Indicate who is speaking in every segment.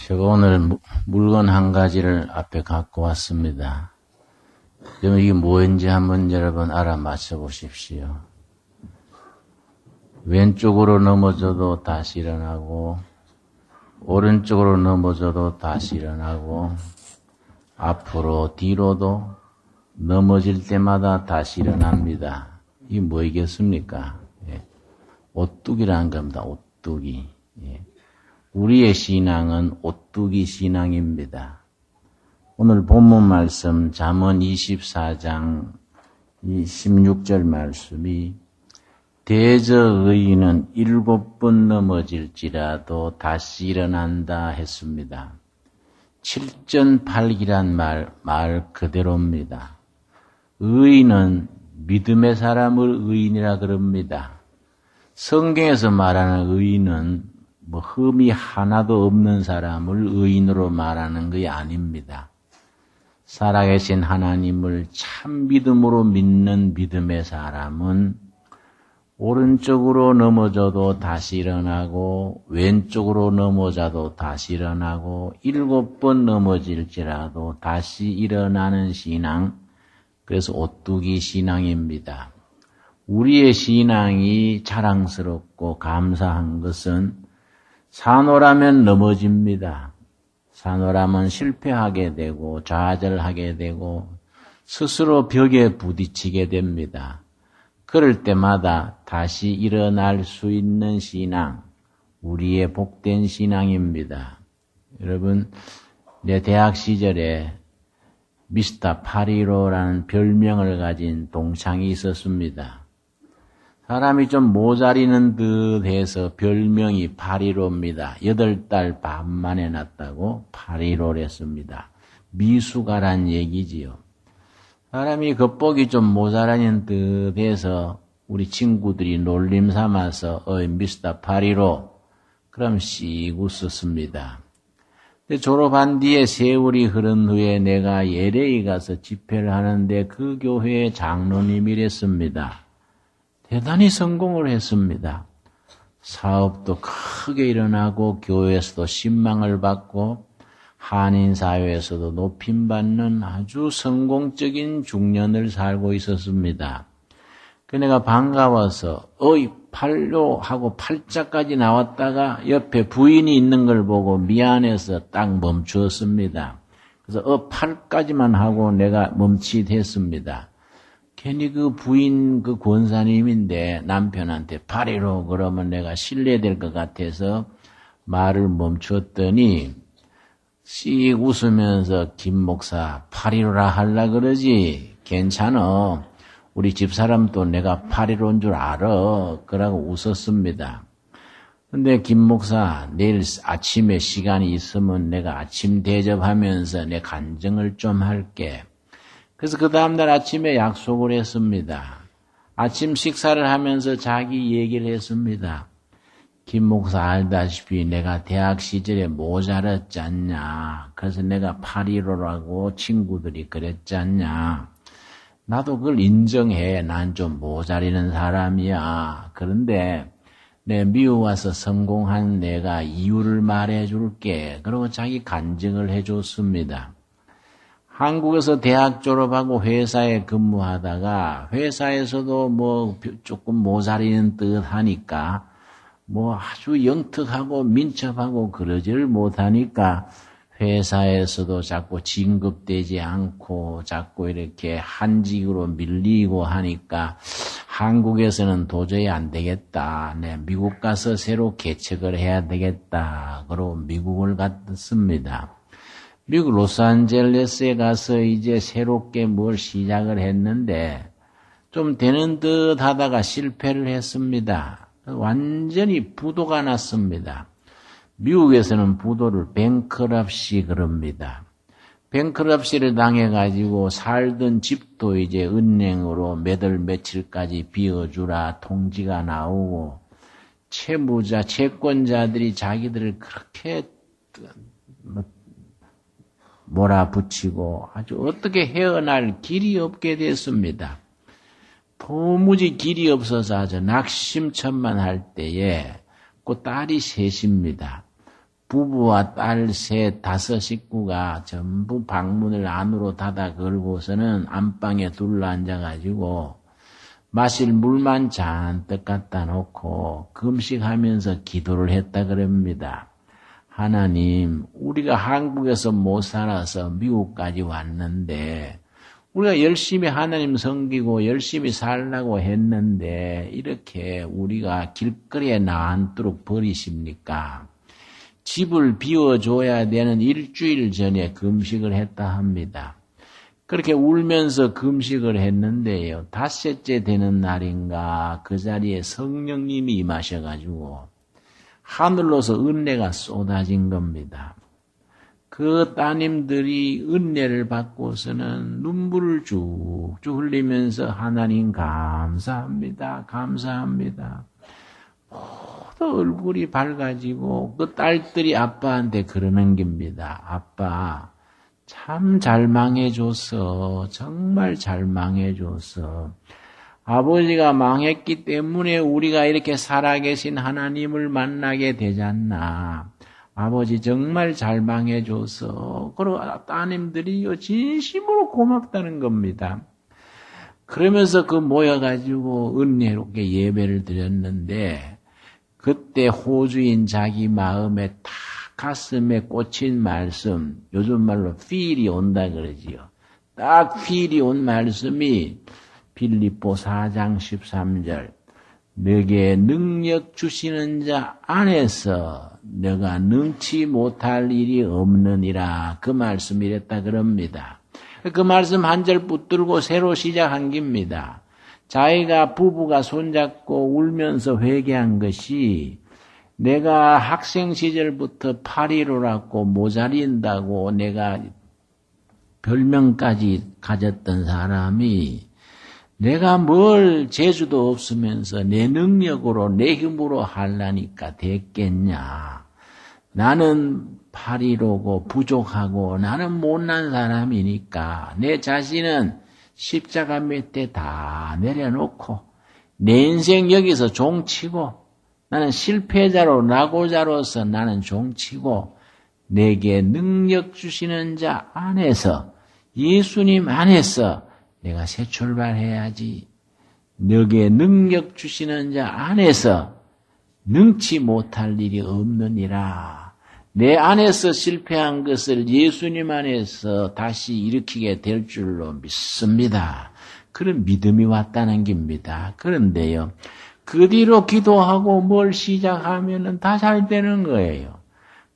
Speaker 1: 제가 오늘 물건 한 가지를 앞에 갖고 왔습니다. 그러면 이게 뭐인지 한번 여러분 알아맞혀 보십시오. 왼쪽으로 넘어져도 다시 일어나고, 오른쪽으로 넘어져도 다시 일어나고, 앞으로 뒤로도 넘어질 때마다 다시 일어납니다. 이게 뭐이겠습니까? 예. 오뚜기라는 겁니다. 오뚜기. 예. 우리의 신앙은 오뚜기 신앙입니다. 오늘 본문 말씀 잠언 24장 16절 말씀이 대저 의인은 7번 넘어질지라도 다시 일어난다 했습니다. 7전팔기란 말 그대로입니다. 의인은 믿음의 사람을 의인이라 그럽니다. 성경에서 말하는 의인은 흠이 하나도 없는 사람을 의인으로 말하는 것이 아닙니다. 살아계신 하나님을 참 믿음으로 믿는 믿음의 사람은 오른쪽으로 넘어져도 다시 일어나고 왼쪽으로 넘어져도 다시 일어나고 7번 넘어질지라도 다시 일어나는 신앙, 그래서 오뚜기 신앙입니다. 우리의 신앙이 자랑스럽고 감사한 것은 산호라면 넘어집니다. 산호라면 실패하게 되고 좌절하게 되고 스스로 벽에 부딪히게 됩니다. 그럴 때마다 다시 일어날 수 있는 신앙, 우리의 복된 신앙입니다. 여러분, 내 대학 시절에 미스터 파리로라는 별명을 가진 동창이 있었습니다. 사람이 좀 모자리는 듯 해서 별명이 파리로입니다. 8달 반 만에 났다고 파리로를 했습니다. 미숙아란 얘기지요. 사람이 겉보기 좀 모자라는 듯 해서 우리 친구들이 놀림 삼아서 미스터 파리로 그럼 씩 웃었습니다. 근데 졸업한 뒤에 세월이 흐른 후에 내가 LA 가서 집회를 하는데 그 교회의 장로님이랬습니다. 대단히 성공을 했습니다. 사업도 크게 일어나고 교회에서도 신망을 받고 한인사회에서도 높임받는 아주 성공적인 중년을 살고 있었습니다. 그 내가 반가워서 팔로 하고 팔자까지 나왔다가 옆에 부인이 있는 걸 보고 미안해서 딱 멈추었습니다. 그래서 팔까지만 하고 내가 멈칫했습니다. 괜히 그 부인 그 권사님인데 남편한테 파리로 그러면 내가 실례될 것 같아서 말을 멈췄더니 씩 웃으면서 김 목사 파리로라 하려 그러지 괜찮어. 우리 집사람도 내가 파리로인 줄 알아. 그러고 웃었습니다. 근데 김 목사 내일 아침에 시간이 있으면 내가 아침 대접하면서 내 간증을 좀 할게. 그래서 그 다음날 아침에 약속을 했습니다. 아침 식사를 하면서 자기 얘기를 했습니다. 김 목사 알다시피 내가 대학 시절에 모자랐지 않냐. 그래서 내가 파리로라고 친구들이 그랬지 않냐. 나도 그걸 인정해. 난 좀 모자리는 사람이야. 그런데 내 미국 와서 성공한 내가 이유를 말해줄게. 그러고 자기 간증을 해줬습니다. 한국에서 대학 졸업하고 회사에 근무하다가 회사에서도 조금 모자리는 듯 하니까 아주 영특하고 민첩하고 그러지를 못하니까 회사에서도 자꾸 진급되지 않고 자꾸 이렇게 한직으로 밀리고 하니까 한국에서는 도저히 안 되겠다. 미국 가서 새로 개척을 해야 되겠다. 그러고 미국을 갔습니다. 미국 로스앤젤레스에 가서 이제 새롭게 뭘 시작을 했는데 좀 되는 듯 하다가 실패를 했습니다. 완전히 부도가 났습니다. 미국에서는 부도를 뱅크럽시 그럽니다. 뱅크럽시를 당해가지고 살던 집도 이제 은행으로 몇 월 며칠까지 비워주라 통지가 나오고 채권자들이 자기들을 그렇게 몰아붙이고 아주 어떻게 헤어날 길이 없게 됐습니다. 도무지 길이 없어서 아주 낙심천만할 때에 그 딸이 셋입니다. 부부와 딸 셋, 5 식구가 전부 방문을 안으로 닫아 걸고서는 안방에 둘러앉아가지고 마실 물만 잔뜩 갖다 놓고 금식하면서 기도를 했다 그럽니다. 하나님, 우리가 한국에서 못 살아서 미국까지 왔는데 우리가 열심히 하나님 섬기고 열심히 살라고 했는데 이렇게 우리가 길거리에 나앉도록 버리십니까? 집을 비워줘야 되는 일주일 전에 금식을 했다 합니다. 그렇게 울면서 금식을 했는데요. 5째 되는 날인가 그 자리에 성령님이 임하셔가지고 하늘로서 은혜가 쏟아진 겁니다. 그 따님들이 은혜를 받고서는 눈물을 쭉쭉 흘리면서 하나님 감사합니다. 감사합니다. 모두 얼굴이 밝아지고 그 딸들이 아빠한테 그러는 겁니다. 아빠 참 잘 망해줘서 정말 잘 망해줘서 아버지가 망했기 때문에 우리가 이렇게 살아계신 하나님을 만나게 되잖아. 아버지 정말 잘 망해줘서 그리고 따님들이 진심으로 고맙다는 겁니다. 그러면서 그 모여가지고 은혜롭게 예배를 드렸는데 그때 호주인 자기 마음에 탁 가슴에 꽂힌 말씀, 요즘 말로 필이 온다 그러지요. 딱 필이 온 말씀이 빌립보 4장 13절 너에게 능력 주시는 자 안에서 너가 능치 못할 일이 없느니라 그 말씀이랬다 그럽니다. 그 말씀 한 절 붙들고 새로 시작한 겁니다. 자기가 부부가 손잡고 울면서 회개한 것이 내가 학생 시절부터 파리로라고 모자린다고 내가 별명까지 가졌던 사람이 내가 뭘 재주도 없으면서 내 능력으로 내 힘으로 하려니까 됐겠냐. 나는 파리로고 부족하고 나는 못난 사람이니까 내 자신은 십자가 밑에 다 내려놓고 내 인생 여기서 종치고 나는 실패자로 낙오자로서 나는 종치고 내게 능력 주시는 자 안에서 예수님 안에서 내가 새 출발해야지. 너에게 능력 주시는 자 안에서 능치 못할 일이 없느니라. 내 안에서 실패한 것을 예수님 안에서 다시 일으키게 될 줄로 믿습니다. 그런 믿음이 왔다는 겁니다. 그런데요. 그 뒤로 기도하고 뭘 시작하면은 다 잘 되는 거예요.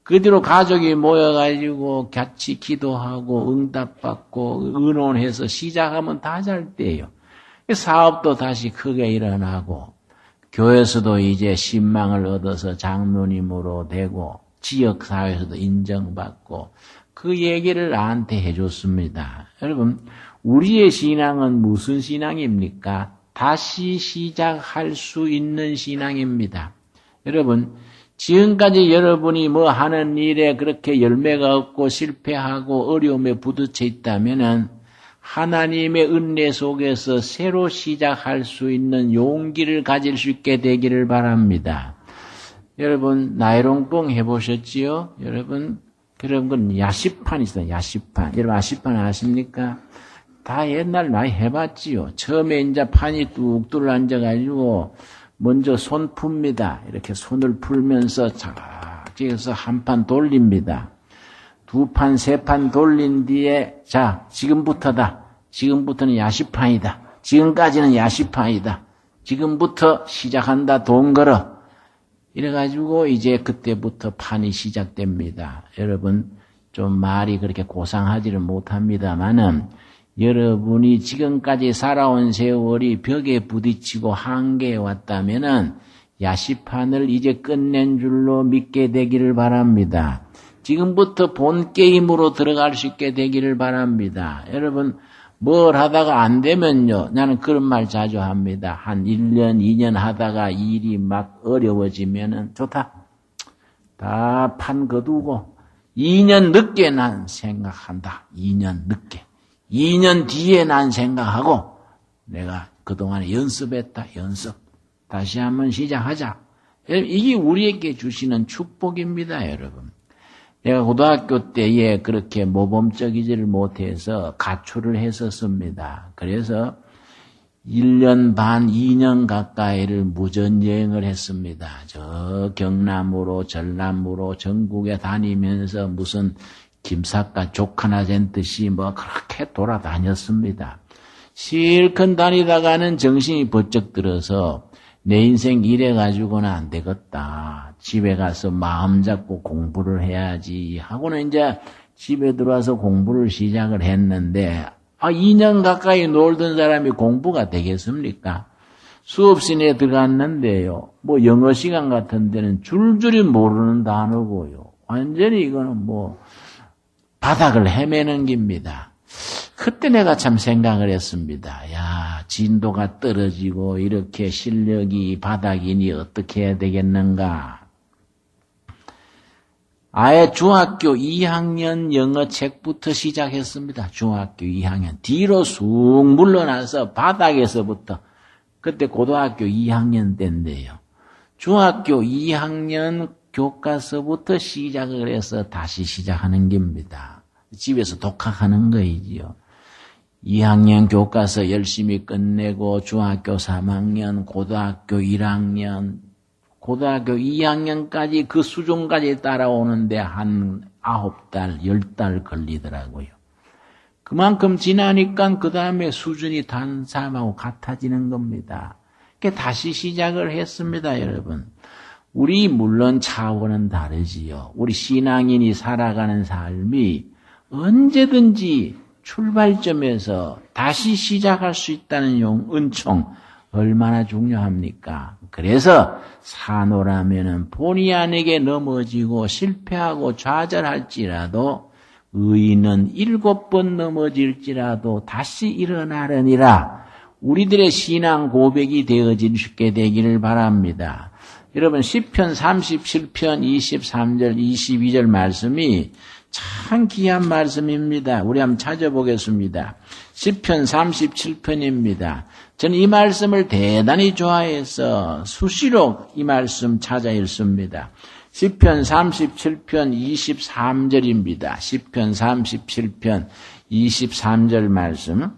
Speaker 1: 그 뒤로 가족이 모여가지고 같이 기도하고 응답받고 의논해서 시작하면 다 잘 돼요. 사업도 다시 크게 일어나고 교회에서도 이제 신망을 얻어서 장로님으로 되고 지역사회에서도 인정받고 그 얘기를 나한테 해줬습니다. 여러분 우리의 신앙은 무슨 신앙입니까? 다시 시작할 수 있는 신앙입니다. 여러분 지금까지 여러분이 뭐 하는 일에 그렇게 열매가 없고 실패하고 어려움에 부딪혀 있다면은 하나님의 은혜 속에서 새로 시작할 수 있는 용기를 가질 수 있게 되기를 바랍니다. 여러분 나이롱뽕 해보셨지요? 여러분 그런 건 야시판 있어요. 야시판. 여러분 야시판 아십니까? 다 옛날 많이 해봤지요. 처음에 이제 판이 뚝 둘러앉아가지고 먼저 손 풉니다. 이렇게 손을 풀면서 착지해서 한 판 돌립니다. 2판, 3판 돌린 뒤에 자 지금부터다. 지금부터는 야시판이다. 지금까지는 야시판이다. 지금부터 시작한다. 돈 걸어. 이래가지고 이제 그때부터 판이 시작됩니다. 여러분 좀 말이 그렇게 고상하지를 못합니다만은 여러분이 지금까지 살아온 세월이 벽에 부딪히고 한계에 왔다면은 야시판을 이제 끝낸 줄로 믿게 되기를 바랍니다. 지금부터 본 게임으로 들어갈 수 있게 되기를 바랍니다. 여러분 뭘 하다가 안 되면요. 나는 그런 말 자주 합니다. 한 1년, 2년 하다가 일이 막 어려워지면은 좋다. 다 판 거두고 2년 늦게 난 생각한다. 2년 늦게. 2년 뒤에 난 생각하고 내가 그동안에 연습했다. 연습. 다시 한번 시작하자. 이게 우리에게 주시는 축복입니다. 여러분. 내가 고등학교 때에 그렇게 모범적이지를 못해서 가출을 했었습니다. 그래서 1년 반, 2년 가까이를 무전여행을 했습니다. 저 경남으로, 전남으로 전국에 다니면서 무슨 김삿갓 족하나 잰 듯이 뭐 그렇게 돌아다녔습니다. 실컷 다니다가는 정신이 번쩍 들어서 내 인생 이래가지고는 안 되겠다. 집에 가서 마음 잡고 공부를 해야지 하고는 이제 집에 들어와서 공부를 시작을 했는데 2년 가까이 놀던 사람이 공부가 되겠습니까? 수업실에 들어갔는데요. 뭐 영어 시간 같은 데는 줄줄이 모르는 단어고요. 완전히 이거는 뭐 바닥을 헤매는 겁니다. 그때 내가 참 생각을 했습니다. 야, 진도가 떨어지고 이렇게 실력이 바닥이니 어떻게 해야 되겠는가. 아예 중학교 2학년 영어 책부터 시작했습니다. 중학교 2학년. 뒤로 쑥 물러나서 바닥에서부터. 그때 고등학교 2학년 때인데요. 중학교 2학년 교과서부터 시작을 해서 다시 시작하는 겁니다. 집에서 독학하는 거이지요. 2학년 교과서 열심히 끝내고 중학교 3학년, 고등학교 1학년, 고등학교 2학년까지 그 수준까지 따라오는데 한 9달, 10달 걸리더라고요. 그만큼 지나니까 그 다음에 수준이 다른 사람하고 같아지는 겁니다. 그러니까 다시 시작을 했습니다, 여러분. 우리 물론 차원은 다르지요. 우리 신앙인이 살아가는 삶이 언제든지 출발점에서 다시 시작할 수 있다는 은총 얼마나 중요합니까? 그래서 사노라면은 본의 아니게 넘어지고 실패하고 좌절할지라도 의인은 7번 넘어질지라도 다시 일어나려니라. 우리들의 신앙 고백이 되어지게 되기를 바랍니다. 여러분 시편 37편 23절 22절 말씀이 참 귀한 말씀입니다. 우리 한번 찾아보겠습니다. 시편 37편입니다. 저는 이 말씀을 대단히 좋아해서 수시로 이 말씀 찾아 읽습니다. 시편 37편 23절입니다. 시편 37편 23절 말씀.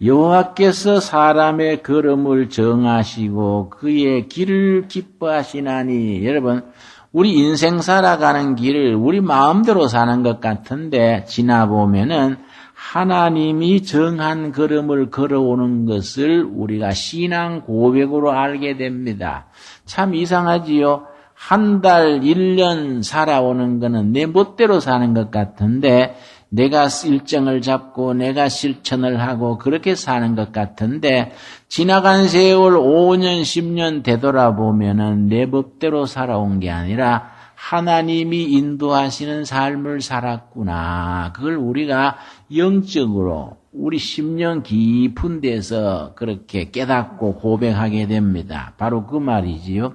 Speaker 1: 여호와께서 사람의 걸음을 정하시고 그의 길을 기뻐하시나니. 여러분, 우리 인생 살아가는 길을 우리 마음대로 사는 것 같은데 지나보면은 하나님이 정한 걸음을 걸어오는 것을 우리가 신앙 고백으로 알게 됩니다. 참 이상하지요. 한 달, 1년 살아오는 거는 내 멋대로 사는 것 같은데 내가 일정을 잡고 내가 실천을 하고 그렇게 사는 것 같은데 지나간 세월 5년, 10년 되돌아보면은 내 법대로 살아온 게 아니라 하나님이 인도하시는 삶을 살았구나. 그걸 우리가 영적으로 우리 심령 깊은 데서 그렇게 깨닫고 고백하게 됩니다. 바로 그 말이지요.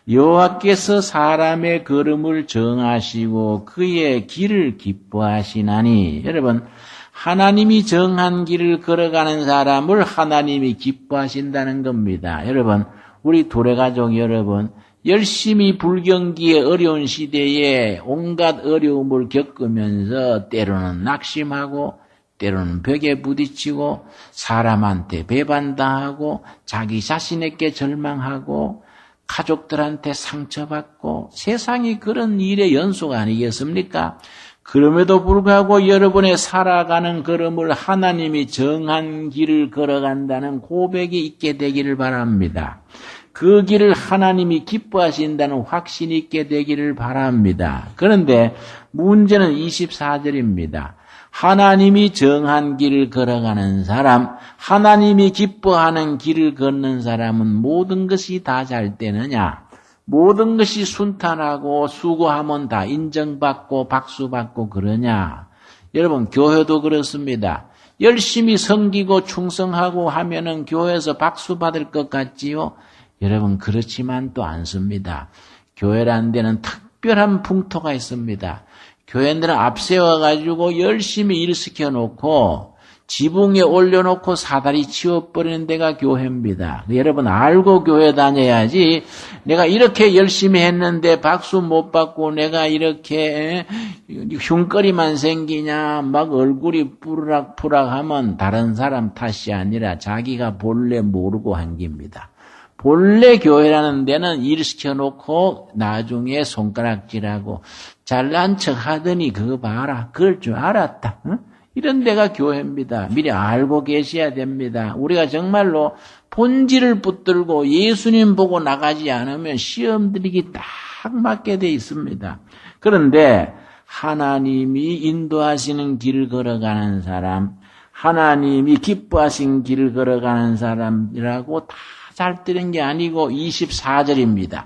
Speaker 1: 여호와께서 사람의 걸음을 정하시고 그의 길을 기뻐하시나니. 여러분, 하나님이 정한 길을 걸어가는 사람을 하나님이 기뻐하신다는 겁니다. 여러분, 우리 도래가족 여러분, 열심히 불경기의 어려운 시대에 온갖 어려움을 겪으면서 때로는 낙심하고 때로는 벽에 부딪히고 사람한테 배반당하고 자기 자신에게 절망하고 가족들한테 상처받고 세상이 그런 일의 연속 아니겠습니까? 그럼에도 불구하고 여러분의 살아가는 걸음을 하나님이 정한 길을 걸어간다는 고백이 있게 되기를 바랍니다. 그 길을 하나님이 기뻐하신다는 확신이 있게 되기를 바랍니다. 그런데 문제는 24절입니다. 하나님이 정한 길을 걸어가는 사람, 하나님이 기뻐하는 길을 걷는 사람은 모든 것이 다 잘 되느냐? 모든 것이 순탄하고 수고하면 다 인정받고 박수받고 그러냐? 여러분, 교회도 그렇습니다. 열심히 섬기고 충성하고 하면은 교회에서 박수받을 것 같지요? 여러분, 그렇지만 또 않습니다. 교회라는 데는 특별한 풍토가 있습니다. 교회들은 앞세워가지고 열심히 일 시켜놓고 지붕에 올려놓고 사다리 치워버리는 데가 교회입니다. 여러분 알고 교회 다녀야지 내가 이렇게 열심히 했는데 박수 못 받고 내가 이렇게 흉거리만 생기냐 막 얼굴이 뿌락뿌락 하면 다른 사람 탓이 아니라 자기가 본래 모르고 한 겁니다. 본래 교회라는 데는 일 시켜놓고 나중에 손가락질하고 잘난 척 하더니 그거 봐라. 그럴 줄 알았다. 응? 이런 데가 교회입니다. 미리 알고 계셔야 됩니다. 우리가 정말로 본질을 붙들고 예수님 보고 나가지 않으면 시험 들이기 딱 맞게 돼 있습니다. 그런데 하나님이 인도하시는 길을 걸어가는 사람, 하나님이 기뻐하신 길을 걸어가는 사람이라고 다 잘 들은 게 아니고 24절입니다.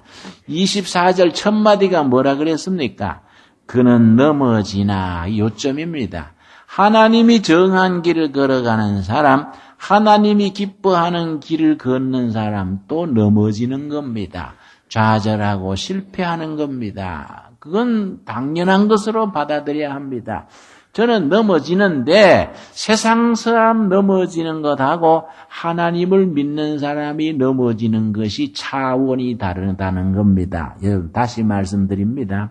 Speaker 1: 24절 첫 마디가 뭐라 그랬습니까? 그는 넘어지나 요점입니다. 하나님이 정한 길을 걸어가는 사람, 하나님이 기뻐하는 길을 걷는 사람 또 넘어지는 겁니다. 좌절하고 실패하는 겁니다. 그건 당연한 것으로 받아들여야 합니다. 저는 넘어지는데 세상 사람 넘어지는 것하고 하나님을 믿는 사람이 넘어지는 것이 차원이 다르다는 겁니다. 여러분 다시 말씀드립니다.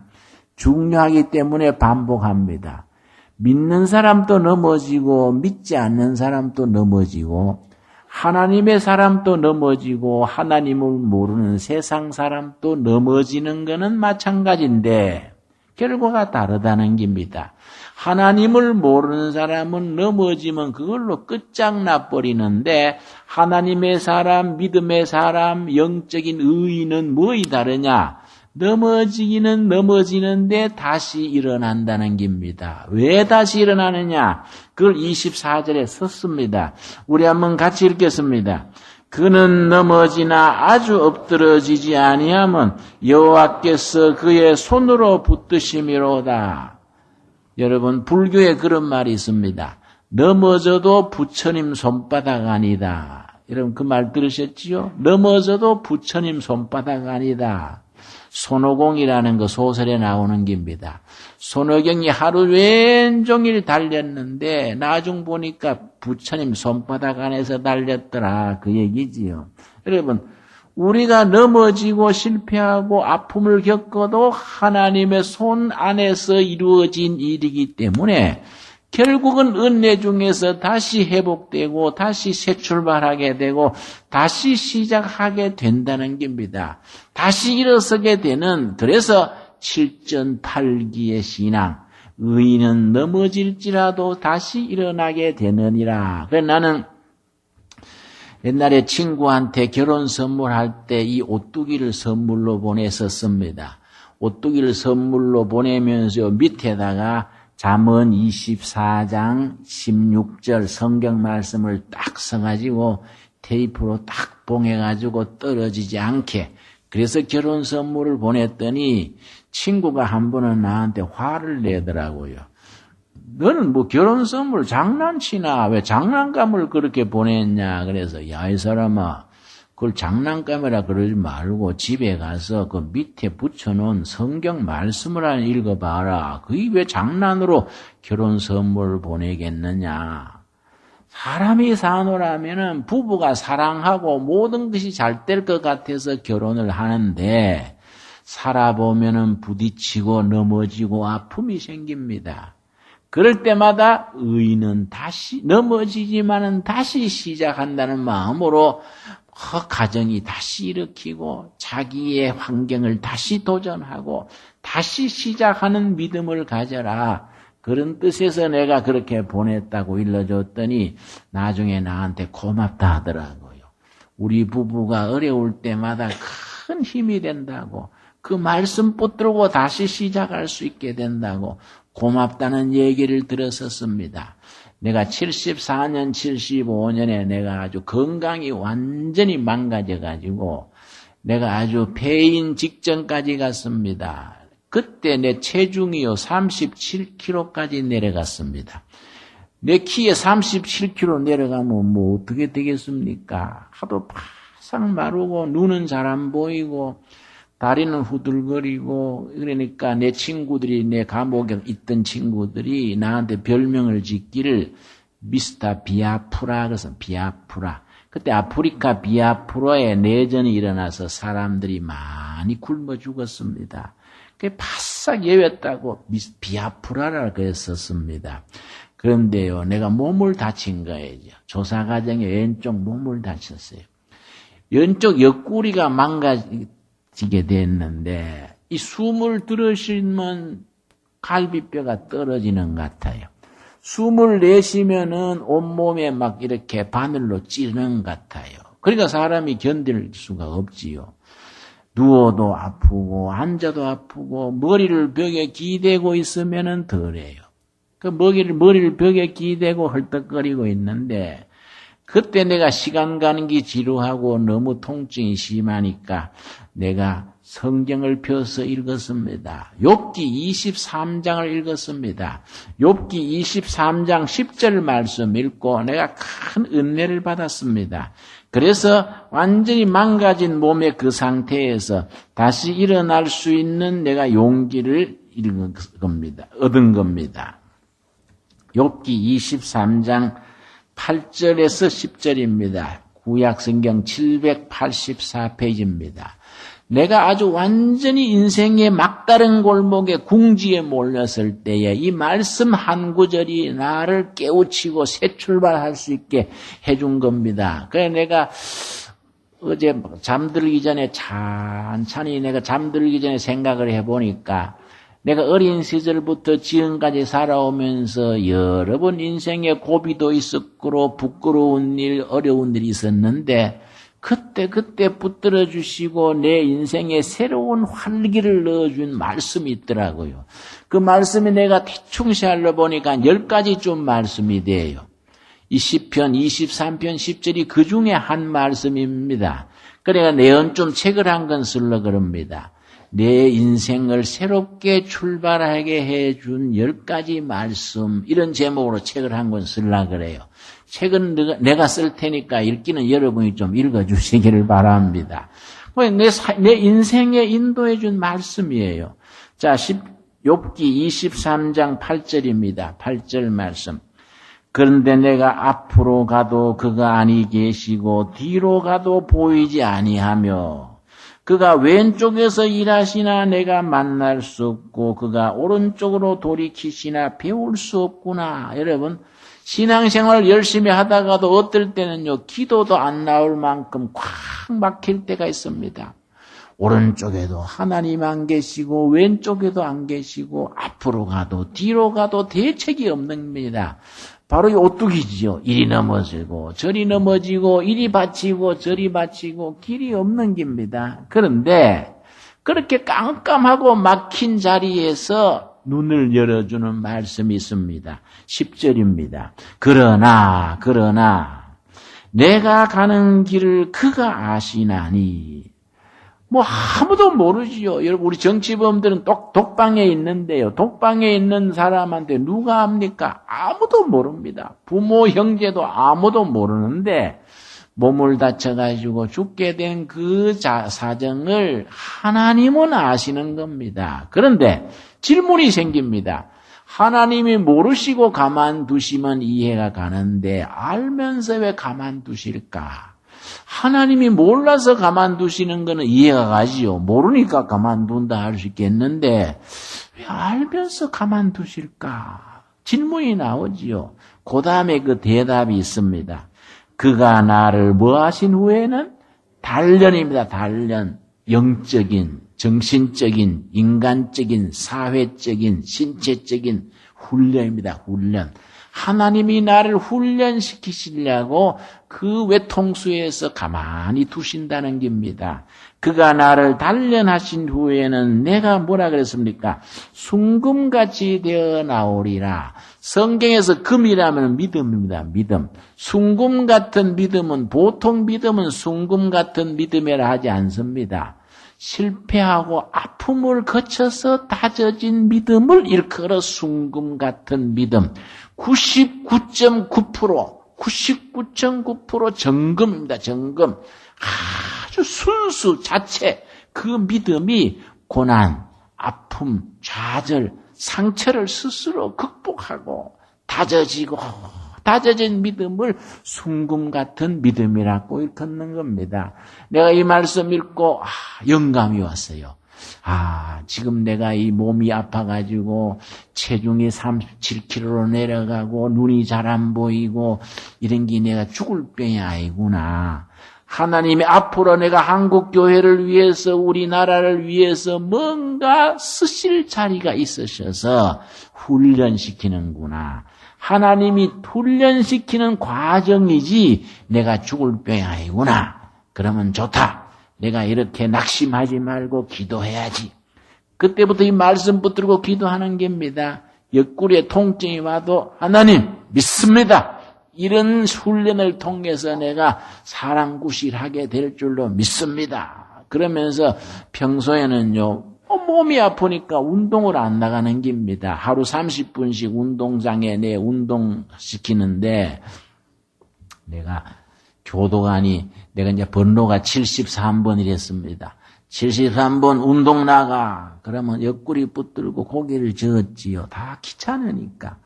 Speaker 1: 중요하기 때문에 반복합니다. 믿는 사람도 넘어지고 믿지 않는 사람도 넘어지고 하나님의 사람도 넘어지고 하나님을 모르는 세상 사람도 넘어지는 것은 마찬가지인데 결과가 다르다는 겁니다. 하나님을 모르는 사람은 넘어지면 그걸로 끝장나 버리는데 하나님의 사람, 믿음의 사람, 영적인 의인은 뭐이 다르냐? 넘어지기는 넘어지는데 다시 일어난다는 겁니다. 왜 다시 일어나느냐? 그걸 24절에 썼습니다. 우리 한번 같이 읽겠습니다. 그는 넘어지나 아주 엎드러지지 아니하면 여호와께서 그의 손으로 붙드심이로다. 여러분 불교에 그런 말이 있습니다. 넘어져도 부처님 손바닥 아니다. 여러분 그 말 들으셨지요? 넘어져도 부처님 손바닥 아니다. 손오공이라는 그 소설에 나오는 겁니다. 손오공이 하루 왼종일 달렸는데 나중 보니까 부처님 손바닥 안에서 달렸더라. 그 얘기지요. 여러분 우리가 넘어지고 실패하고 아픔을 겪어도 하나님의 손 안에서 이루어진 일이기 때문에 결국은 은혜 중에서 다시 회복되고 다시 새 출발하게 되고 다시 시작하게 된다는 겁니다. 다시 일어서게 되는 그래서 7전8기의 신앙 의인은 넘어질지라도 다시 일어나게 되느니라. 그래서 나는 옛날에 친구한테 결혼 선물할 때 이 오뚜기를 선물로 보냈었습니다. 오뚜기를 선물로 보내면서 밑에다가 잠언 24장 16절 성경 말씀을 딱 써가지고 테이프로 딱 봉해가지고 떨어지지 않게 그래서 결혼 선물을 보냈더니 친구가 한 번은 나한테 화를 내더라고요. 너는 뭐 결혼 선물 장난치나 왜 장난감을 그렇게 보냈냐. 그래서 야 이 사람아 그걸 장난감이라 그러지 말고 집에 가서 그 밑에 붙여놓은 성경 말씀을 하나 읽어봐라. 그게 왜 장난으로 결혼 선물을 보내겠느냐. 사람이 사노라면은 부부가 사랑하고 모든 것이 잘 될 것 같아서 결혼을 하는데 살아보면은 부딪히고 넘어지고 아픔이 생깁니다. 그럴 때마다 의인은 다시 넘어지지만은 다시 시작한다는 마음으로 가정이 다시 일으키고 자기의 환경을 다시 도전하고 다시 시작하는 믿음을 가져라. 그런 뜻에서 내가 그렇게 보냈다고 일러줬더니 나중에 나한테 고맙다 하더라고요. 우리 부부가 어려울 때마다 큰 힘이 된다고 그 말씀 붙들고 다시 시작할 수 있게 된다고 고맙다는 얘기를 들었었습니다. 내가 74년, 75년에 내가 아주 건강이 완전히 망가져가지고 내가 아주 폐인 직전까지 갔습니다. 그때 내 체중이요 37kg까지 내려갔습니다. 내 키에 37kg 내려가면 뭐 어떻게 되겠습니까? 하도 바싹 마르고 눈은 잘 안 보이고 다리는 후들거리고 그러니까 내 친구들이 내 감옥에 있던 친구들이 나한테 별명을 짓기를 미스터 비아프라, 그래서 비아프라. 그때 아프리카 비아프라에 내전이 일어나서 사람들이 많이 굶어 죽었습니다. 그게 바싹 예외였다고 비아프라라고 했었습니다. 그런데요, 내가 몸을 다친 거예요. 조사 과정에 왼쪽 몸을 다쳤어요. 왼쪽 옆구리가 망가지게 됐는데 이 숨을 들이쉬면 갈비뼈가 떨어지는 것 같아요. 숨을 내쉬면은 온몸에 막 이렇게 바늘로 찌르는 것 같아요. 그러니까 사람이 견딜 수가 없지요. 누워도 아프고 앉아도 아프고 머리를 벽에 기대고 있으면은 덜해요. 그 머리를 벽에 기대고 헐떡거리고 있는데 그때 내가 시간 가는 게 지루하고 너무 통증이 심하니까 내가 성경을 펴서 읽었습니다. 욥기 23장을 읽었습니다. 욥기 23장 10절 말씀 읽고 내가 큰 은혜를 받았습니다. 그래서 완전히 망가진 몸의 그 상태에서 다시 일어날 수 있는 내가 용기를 얻은 겁니다. 욥기 23장 8절에서 10절입니다. 구약성경 784페이지입니다. 내가 아주 완전히 인생의 막다른 골목에 궁지에 몰렸을 때에 이 말씀 한 구절이 나를 깨우치고 새 출발할 수 있게 해준 겁니다. 그래 내가 어제 잠들기 전에 천천히 내가 잠들기 전에 생각을 해보니까 내가 어린 시절부터 지금까지 살아오면서 여러 번 인생에 고비도 있었고 부끄러운 일, 어려운 일이 있었는데 그때 붙들어 주시고 내 인생에 새로운 활기를 넣어준 말씀이 있더라고요. 그 말씀이 내가 대충 샬러 보니까 10가지쯤 말씀이 돼요. 이 시편 23편 10절이 그 중에 한 말씀입니다. 그러니까 내언 좀 책을 한 권 쓰려 그럽니다. 내 인생을 새롭게 출발하게 해준 10가지 말씀, 이런 제목으로 책을 한 권 쓰려 그래요. 책은 내가 쓸 테니까 읽기는 여러분이 좀 읽어주시기를 바랍니다. 내 인생에 인도해준 말씀이에요. 자, 욥기 23장 8절입니다. 8절 말씀. 그런데 내가 앞으로 가도 그가 아니 계시고 뒤로 가도 보이지 아니하며 그가 왼쪽에서 일하시나 내가 만날 수 없고 그가 오른쪽으로 돌이키시나 배울 수 없구나. 여러분, 신앙생활 열심히 하다가도 어떨 때는요, 기도도 안 나올 만큼 꽉 막힐 때가 있습니다. 오른쪽에도 하나님 안 계시고 왼쪽에도 안 계시고 앞으로 가도 뒤로 가도 대책이 없는 겁니다. 바로 이 오뚜기지요. 이리 넘어지고 저리 넘어지고 이리 받치고 저리 받치고 길이 없는 겁니다. 그런데 그렇게 깜깜하고 막힌 자리에서 눈을 열어주는 말씀이 있습니다. 10절입니다. 그러나 내가 가는 길을 그가 아시나니. 뭐 아무도 모르지요. 여러분, 우리 정치범들은 독방에 있는데요. 독방에 있는 사람한테 누가 합니까? 아무도 모릅니다. 부모, 형제도 아무도 모르는데 몸을 다쳐가지고 죽게 된 그 사정을 하나님은 아시는 겁니다. 그런데 질문이 생깁니다. 하나님이 모르시고 가만두시면 이해가 가는데 알면서 왜 가만두실까? 하나님이 몰라서 가만두시는 것은 이해가 가지요. 모르니까 가만둔다 할 수 있겠는데 왜 알면서 가만두실까? 질문이 나오지요. 그 다음에 그 대답이 있습니다. 그가 나를 뭐 하신 후에는 단련입니다. 단련. 영적인, 정신적인, 인간적인, 사회적인, 신체적인 훈련입니다. 훈련. 하나님이 나를 훈련시키시려고 그 외통수에서 가만히 두신다는 겁니다. 그가 나를 단련하신 후에는 내가 뭐라 그랬습니까? 순금같이 되어 나오리라. 성경에서 금이라면 믿음입니다. 믿음. 순금 같은 믿음은, 보통 믿음은 순금 같은 믿음이라 하지 않습니다. 실패하고 아픔을 거쳐서 다져진 믿음을 일컬어 순금 같은 믿음. 99.9% 정금입니다. 정금. 아주 순수 자체. 그 믿음이 고난, 아픔, 좌절, 상처를 스스로 극복하고 다져지고 다져진 믿음을 순금 같은 믿음이라고 일컫는 겁니다. 내가 이 말씀 읽고 영감이 왔어요. 지금 내가 이 몸이 아파가지고 체중이 37kg로 내려가고 눈이 잘 안 보이고 이런 게 내가 죽을 병이 아니구나. 하나님이 앞으로 내가 한국교회를 위해서 우리나라를 위해서 뭔가 쓰실 자리가 있으셔서 훈련시키는구나. 하나님이 훈련시키는 과정이지 내가 죽을 병이 아니구나. 그러면 좋다. 내가 이렇게 낙심하지 말고 기도해야지. 그때부터 이 말씀 붙들고 기도하는 겁니다. 옆구리에 통증이 와도 하나님 믿습니다. 이런 훈련을 통해서 내가 사랑구실하게 될 줄로 믿습니다. 그러면서 평소에는요, 몸이 아프니까 운동을 안 나가는 겁니다. 하루 30분씩 운동장에 내 운동시키는데 내가 교도관이 내가 이제 번호가 73번이랬습니다. 73번 운동 나가. 그러면 옆구리 붙들고 고개를 저었지요. 다 귀찮으니까.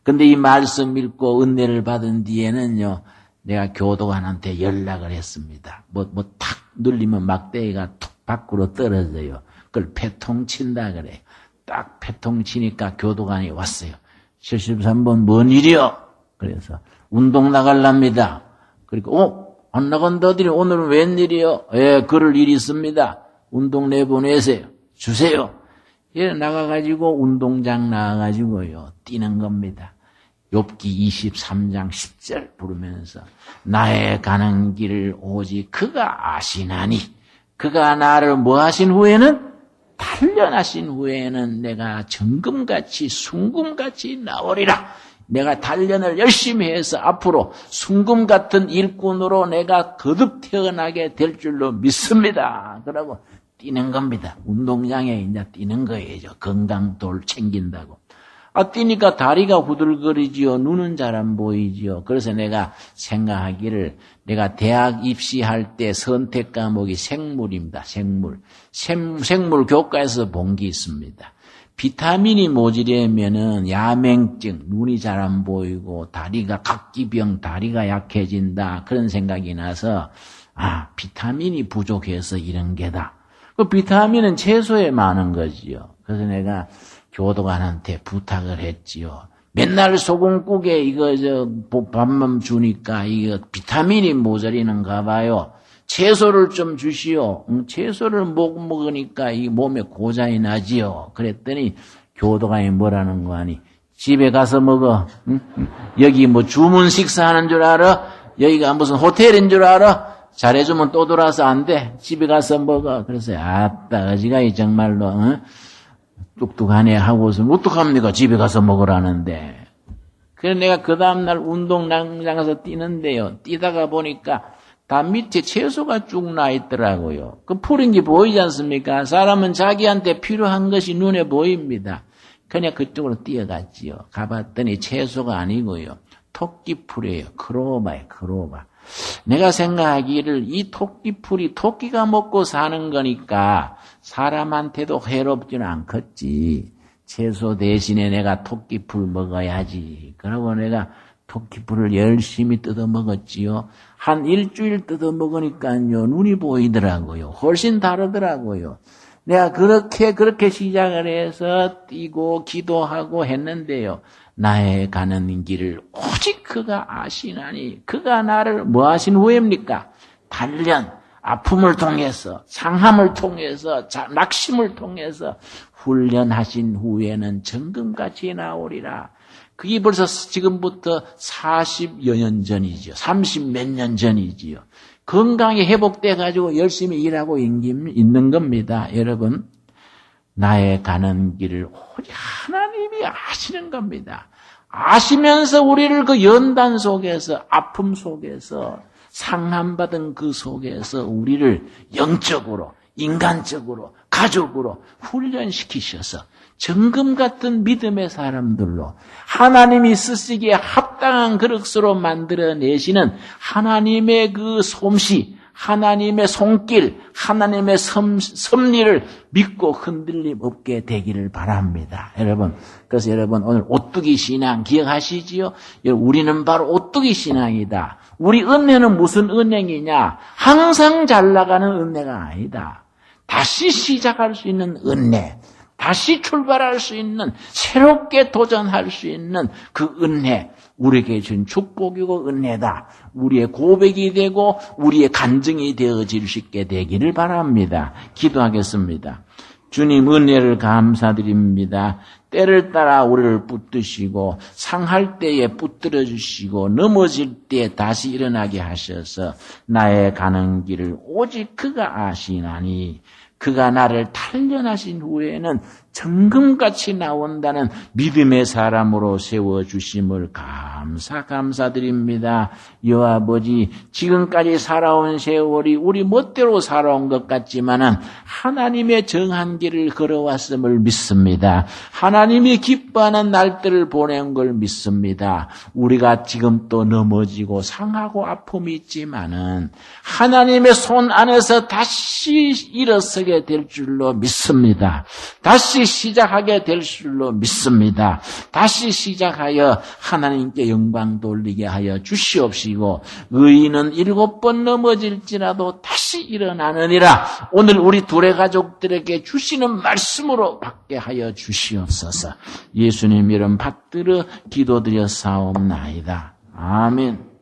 Speaker 1: 근데 이 말씀 읽고 은혜를 받은 뒤에는요, 내가 교도관한테 연락을 했습니다. 탁 눌리면 막대기가 툭 밖으로 떨어져요. 그걸 패통 친다 그래요. 딱 패통 치니까 교도관이 왔어요. 73번 뭔 일이요? 그래서 운동 나갈랍니다. 그리고 안 나간다 더니 오늘은 웬일이요? 그럴 일이 있습니다. 운동 내보내세요. 주세요. 나가가지고 운동장 나가가지고요 뛰는 겁니다. 욥기 23장 10절 부르면서 나의 가는 길을 오직 그가 아시나니 그가 나를 뭐 하신 후에는 단련하신 후에는 내가 정금같이 순금같이 나오리라. 내가 단련을 열심히 해서 앞으로 순금 같은 일꾼으로 내가 거듭 태어나게 될 줄로 믿습니다. 그러고 뛰는 겁니다. 운동장에 이제 뛰는 거예요. 건강돌 챙긴다고. 뛰니까 다리가 후들거리지요. 눈은 잘 안 보이지요. 그래서 내가 생각하기를 내가 대학 입시할 때 선택 과목이 생물입니다. 생물 교과에서 본 게 있습니다. 비타민이 모자라면은 야맹증, 눈이 잘 안 보이고 다리가 각기병, 다리가 약해진다. 그런 생각이 나서 비타민이 부족해서 이런 게다. 그 비타민은 채소에 많은 거지요. 그래서 내가 교도관한테 부탁을 했지요. 맨날 소금국에 밥만 주니까 이거 비타민이 모자리는가 봐요. 채소를 좀 주시오. 채소를 못 먹으니까 이 몸에 고장이 나지요. 그랬더니 교도관이 뭐라는 거 아니? 집에 가서 먹어. 응? 여기 뭐 주문 식사하는 줄 알아? 여기가 무슨 호텔인 줄 알아? 잘해주면 또 돌아서 안 돼. 집에 가서 먹어. 그래서 어지가 정말로 뚝뚝하네 하고서 어떡합니까? 집에 가서 먹으라는데. 그래서 내가 그 다음날 운동장 가서 뛰는데요. 뛰다가 보니까 다 밑에 채소가 쭉 나 있더라고요. 그 푸른 게 보이지 않습니까? 사람은 자기한테 필요한 것이 눈에 보입니다. 그냥 그쪽으로 뛰어갔지요. 가봤더니 채소가 아니고요. 토끼풀이에요. 크로바예요. 크로바. 내가 생각하기를 이 토끼풀이 토끼가 먹고 사는 거니까 사람한테도 해롭지는 않겠지. 채소 대신에 내가 토끼풀 먹어야지. 그러고 내가 토끼풀을 열심히 뜯어 먹었지요. 한 일주일 뜯어 먹으니까요. 눈이 보이더라고요. 훨씬 다르더라고요. 내가 그렇게 시작을 해서 뛰고 기도하고 했는데요. 나의 가는 길을 오직 그가 아시나니 그가 나를 뭐 하신 후입니까? 단련, 아픔을 통해서, 상함을 통해서, 낙심을 통해서 훈련하신 후에는 정금같이 나오리라. 그게 벌써 지금부터 40여 년 전이죠. 30 몇 년 전이지요. 건강이 회복돼 가지고 열심히 일하고 있는 겁니다. 여러분, 나의 가는 길을 오직 하나님이 아시는 겁니다. 아시면서 우리를 그 연단 속에서, 아픔 속에서, 상함받은 그 속에서 우리를 영적으로, 인간적으로, 가족으로 훈련시키셔서 정금 같은 믿음의 사람들로 하나님이 쓰시기에 합당한 그릇으로 만들어내시는 하나님의 그 솜씨, 하나님의 손길, 하나님의 섭리를 믿고 흔들림 없게 되기를 바랍니다. 여러분, 그래서 여러분 오늘 오뚜기 신앙 기억하시지요? 우리는 바로 오뚜기 신앙이다. 우리 은혜는 무슨 은행이냐? 항상 잘 나가는 은혜가 아니다. 다시 시작할 수 있는 은혜, 다시 출발할 수 있는, 새롭게 도전할 수 있는 그 은혜, 우리에게 준 축복이고 은혜다. 우리의 고백이 되고 우리의 간증이 되어질 수 있게 되기를 바랍니다. 기도하겠습니다. 주님 은혜를 감사드립니다. 때를 따라 우리를 붙드시고 상할 때에 붙들어 주시고 넘어질 때에 다시 일어나게 하셔서 나의 가는 길을 오직 그가 아시나니 그가 나를 단련하신 후에는 정금같이 나온다는 믿음의 사람으로 세워주심을 감사드립니다. 여아버지, 지금까지 살아온 세월이 우리 멋대로 살아온 것 같지만은 하나님의 정한 길을 걸어왔음을 믿습니다. 하나님이 기뻐하는 날들을 보낸 걸 믿습니다. 우리가 지금 또 넘어지고 상하고 아픔이 있지만은 하나님의 손 안에서 다시 일어서게 될 줄로 믿습니다. 다시 시작하게 될 줄로 믿습니다. 다시 시작하여 하나님께 영광 돌리게 하여 주시옵시고 의인은 7번 넘어질지라도 다시 일어나느니라. 오늘 우리 둘의 가족들에게 주시는 말씀으로 받게 하여 주시옵소서. 예수님 이름 받들어 기도드려 사옵나이다. 아멘.